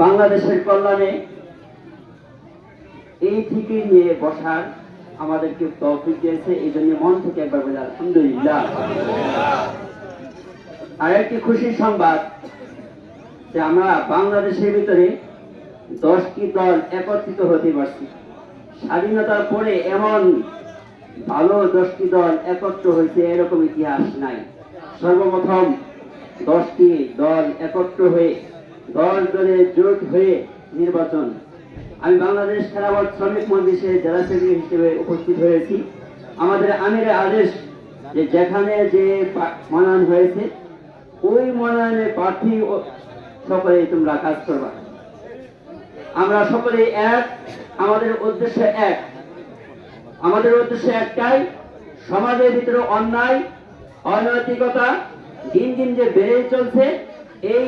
বাংলাদেশের কল্যাণে এই থেকে নিয়ে বসার আমাদেরকে তৌফিক দিয়েছে, এই জন্য মন থেকে একবার বলি আলহামদুলিল্লাহ। আর একটি খুশির সংবাদ যে আমরা বাংলাদেশের ভিতরে 10টি দল একত্রিত হতে পারছি। স্বাধীনতার পরে এমন ভালো 10টি দল একত্র হয়েছে এরকম ইতিহাস নাই। সর্বপ্রথম 10টি দল একত্র হয়ে দলে জোট হয়ে নির্বাচন। আমি বাংলাদেশ খেলাফত শ্রমিক মজলিসের জেলা সেক্রেটারি হিসেবে উপস্থিত হয়েছি। আমাদের আমিরের আদেশ যে যেখানে যে মনোনয়ন হয়েছে ওই মনোনয়নের প্রার্থী সকলে তোমরা কাজ করবা। আমরা সকলে এক, আমাদের উদ্দেশ্য এক। আমাদের উদ্দেশ্য একটাই, সমাজের ভিতরে অন্যায় অনৈতিকতা দিন দিন যে বেড়ে চলছে, এই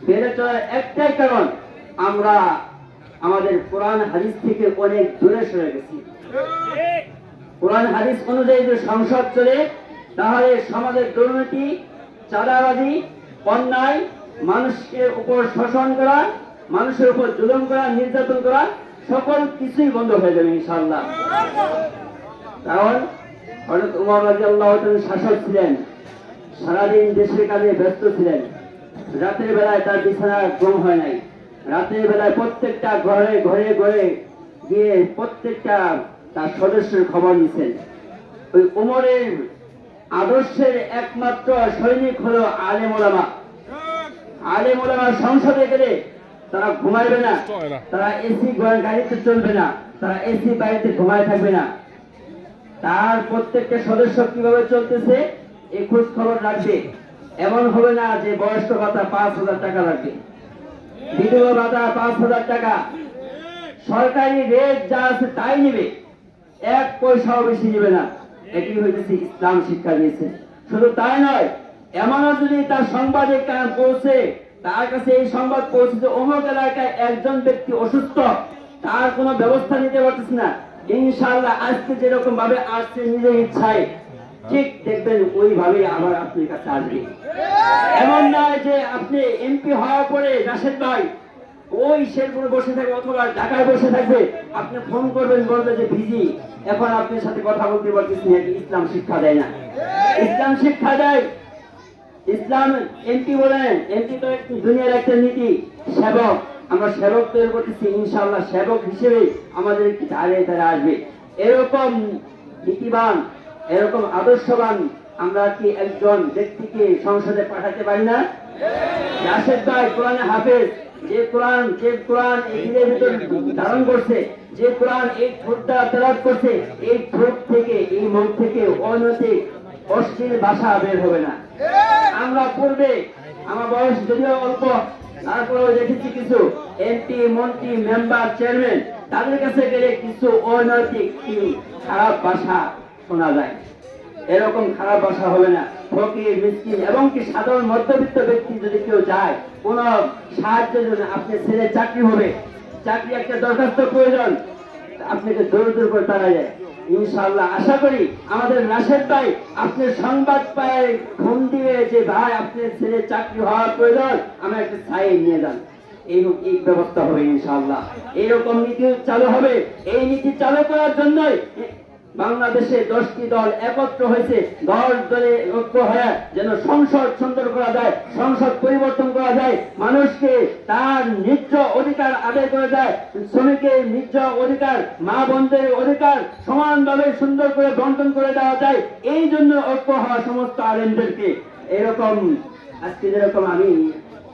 বেড়ে চলার একটাই কারণ আমরা আমাদের কোরআন হাদিস থেকে অনেক দূরে সরে গেছি। কোরআন হাদিস অনুযায়ী যে সংসদ চলে, তাহলে সমাজের দুর্নীতি, চাঁদাবাজি, অন্যায়, মানুষের উপর শোষণ করা, মানুষের উপর জুলুম করা, নির্যাতন করা সকল কিছুই বন্ধ হয়ে যাবে ইনশাআল্লাহ। কারণ হযরত ওমর রাদিয়াল্লাহু তাআলা শাসক ছিলেন, সারাদিন দেশের কাজে ব্যস্ত ছিলেন। রাতের বেলায় তার বিছানা ঘুম হয় নাই। রাতের বেলায় প্রত্যেকটা ঘরে ঘরে ঘরে গিয়ে প্রত্যেকটা তার সদস্যের খবর নিছেন। ওই ওমরের আদর্শের একমাত্র সৈনিক হলো আলেম ওলামা। আলেম ওলামা সংসদে গেলে তারা ঘুমাইবে না, তারা এসি গাড়িতে চলবে না, তারা এসি বাড়িতে ঘুমায় থাকবে না। তার প্রত্যেকটা সদস্য কিভাবে চলতেছে এই খোঁজ খবর রাখবে। এমন হবে না যে বয়স্ক ভাতা 5,000 টাকা লাগবে, বিধবা ভাতা 5,000 টাকা, সরকারি রেট যা আছে তাই নেবে, 1 পয়সাও বেশি নেবে না। এটি হইতেছে ইসলাম শিক্ষা দিয়েছে। শুধু তাই নয়, এমনও যদি তার সংবাদে পৌঁছে, তার কাছে এই সংবাদ পৌঁছেছে অমুক এলাকায় একজন ব্যক্তি অসুস্থ, তার কোনো ব্যবস্থা নিতে পারতেছে না, ইনশাআল্লাহ আজকে যেরকম ভাবে আসছে নিজের ইচ্ছায়, ঠিক দেখবেন ওইভাবে আবার আপনার কাছে আসবে। এমন নয় যে আপনি এমপি হওয়ার পরে রাশেদ ভাই ওই শেরপুরে বসে থাকবে অথবা ঢাকায় বসে থাকবে, আপনি ফোন করবেন, বলবে যে বিজি, এখন আপনার সাথে কথা বলতে পারতেছি না। ইসলাম শিক্ষা দেয় না। ইসলাম শিক্ষা দেয়, ইসলাম এমপি বলেন, এমপি তো দুনিয়ার একটা নীতি, সেবক। আমরা সেবক তৈরি করতেছি, ইনশাআল্লাহ সেবক হিসেবে আমাদের ধারে ধারে আসবে। এরকম নীতিবান, এরকম আদর্শবান আমরা কি একজন ব্যক্তিকে সংসদে পাঠাতে পারি না? রাশেদ ভাই কোরআনে হাফেজ, যে কোরআন এই দিনের ভিতর ধারণ করছে, যে কোরআন এই ঠোঁটটা তেলাওয়াত করছে, এই ঠোঁট থেকে, এই মুখ থেকে অনৈতিক অশ্লীল ভাষা বের হবে না। আমরা পূর্বে, আমার বয়স যদিও অল্প, তারপরেও দেখেছি কিছু এমপি, মন্ত্রী, মেম্বার, চেয়ারম্যান, তাদের কাছে গেলে কিছু অনৈতিক খারাপ ভাষা শোনা যায়। এরকম খারাপ ভাষা হবে না। ফকির, মিসকিন এবং কি সাধারণ মধ্যবিত্ত ব্যক্তি যদি কেউ যায় কোন সাহায্যের জন্য, আপনি ছেলে চাকরি হবে, চাকরি একটা দরখাস্ত প্রয়োজন, আপনাকে দৌড় দৌড় করে তারা যায়। ইনশাআল্লাহ আশা করি আমাদের রাশেদ ভাই আপনার সংবাদ পায় ঘুম দিবে যে ভাই আপনার ছেলে চাকরি হওয়ার প্রয়োজন, আমরা একটা সাইন নিয়ে যান, এই ব্যবস্থা হবে ইনশাআল্লাহ। এইরকম নীতি চালু হবে। এই নীতি চালু করার জন্যই বাংলাদেশে 10টি দল একত্র হয়েছে। 10 দলে ঐক্য হয়ে যেন সংসদ সুন্দর করা যায়, সংসদ পরিবর্তন করা যায়, মানুষকে তার ন্যায্য অধিকার আদায় করে দেয়, শ্রমিকের ন্যায্য অধিকার, মা বোনদের অধিকার সমানভাবে সুন্দর করে বন্টন করে দেওয়া যায়। এই জন্য ঐক্য হওয়া সমস্ত আলেমদেরকে। এরকম আজকে যেরকম আমি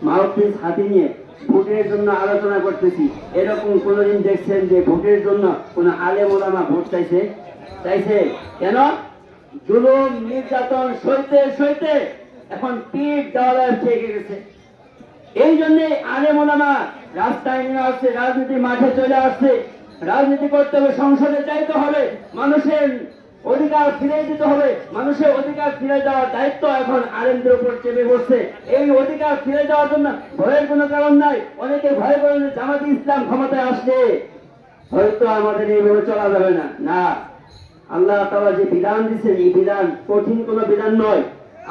মাউথপিস হাতে নিয়ে ভোটের জন্য আলোচনা করতেছি, এরকম কোনদিন দেখছেন যে ভোটের জন্য কোন আলেম ওলামা ভোট চাইছে? কেন? জুলুম নির্যাতন সইতে সইতে এখন পিঠ দেওয়ালে থেকে গেছে। এই জন্যে আলেম ওলামা রাস্তায় নিয়ে আসছে, রাজনীতি মাঠে চলে আসছে। রাজনীতি করতে হবে, সংসদে চাইতে হবে, মানুষের অধিকার ফিরে দিতে হবে। মানুষের অধিকার ফিরে দেওয়ার দায়িত্ব এখন আলেমদের উপর চেপে বসছে। এই অধিকার ফিরে দেওয়ার জন্য ভয়ের কোনো কারণ নাই। অনেকে ভয় করেন জামাতে ইসলাম ক্ষমতায় আসলে হয়তো আমাদের এইভাবে চলা যাবে না। না, আল্লাহ তাআলা যে বিধান দিচ্ছেন এই বিধান কঠিন কোনো বিধান নয়।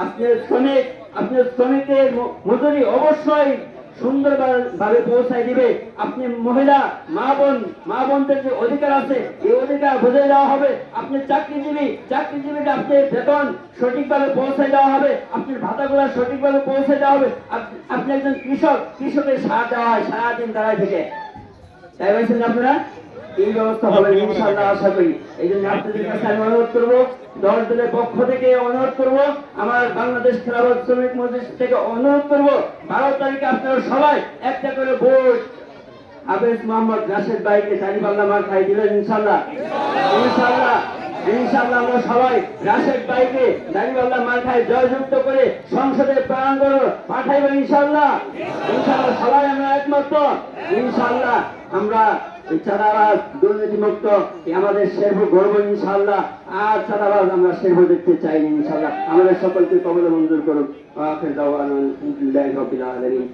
আপনার শ্রমিকের মজুরি অবশ্যই সুন্দরভাবে পৌঁছায় দিবে। আপনি মহিলা মা বোনদের যে অধিকার আছে এই অধিকার বুঝে দেওয়া হবে। আপনি চাকরিজীবীকে আপনি বেতন সঠিকভাবে পৌঁছে দেওয়া হবে, আপনার ভাতাগুলো সঠিকভাবে পৌঁছে দেওয়া হবে। আপনি একজন কৃষকের সার দেওয়া হয় সারাদিন দাঁড়ায় থেকে, তাই বলছেন আপনারা এই ব্যবস্থা হবে ইনশাআল্লাহ আশা করি। এই জন্য আপনাদের কাছে আমি অনুরোধ করবো, দলের পক্ষ থেকে অনুরোধ করবো, আমার বাংলাদেশ খেলাফত শ্রমিক মজলিস থেকে অনুরোধ করবো, 12 তারিখে আপনারা সবাই একটা করে ভোট হাফেজ মোহাম্মদ রাশেদ ভাইকে দাঁড়িপাল্লা মার্কায় দিবেন ইনশাআল্লাহ। ইনশাআল্লাহ আমরা সবাই রাশেদ ভাইকে দাঁড়িপাল্লা মার্কায় জয়যুক্ত করে সংসদের প্রাঙ্গণ পাঠাইব ইনশাআল্লাহ। সবাই আমরা একমত। ইনশাআল্লাহ আমরা চাঁদাবাজ দুর্নীতিমুক্ত আমাদের শেরপুর গর্ব ইনশাআল্লাহ। আর চাঁদাবাজ আমরা শেরপুর দেখতে চাই ইনশাআল্লাহ। আমাদের সকলকে কবলে মঞ্জুর করুন। আখির দাওয়ানা আলহামদুলিল্লাহি রাব্বিল আলামিন।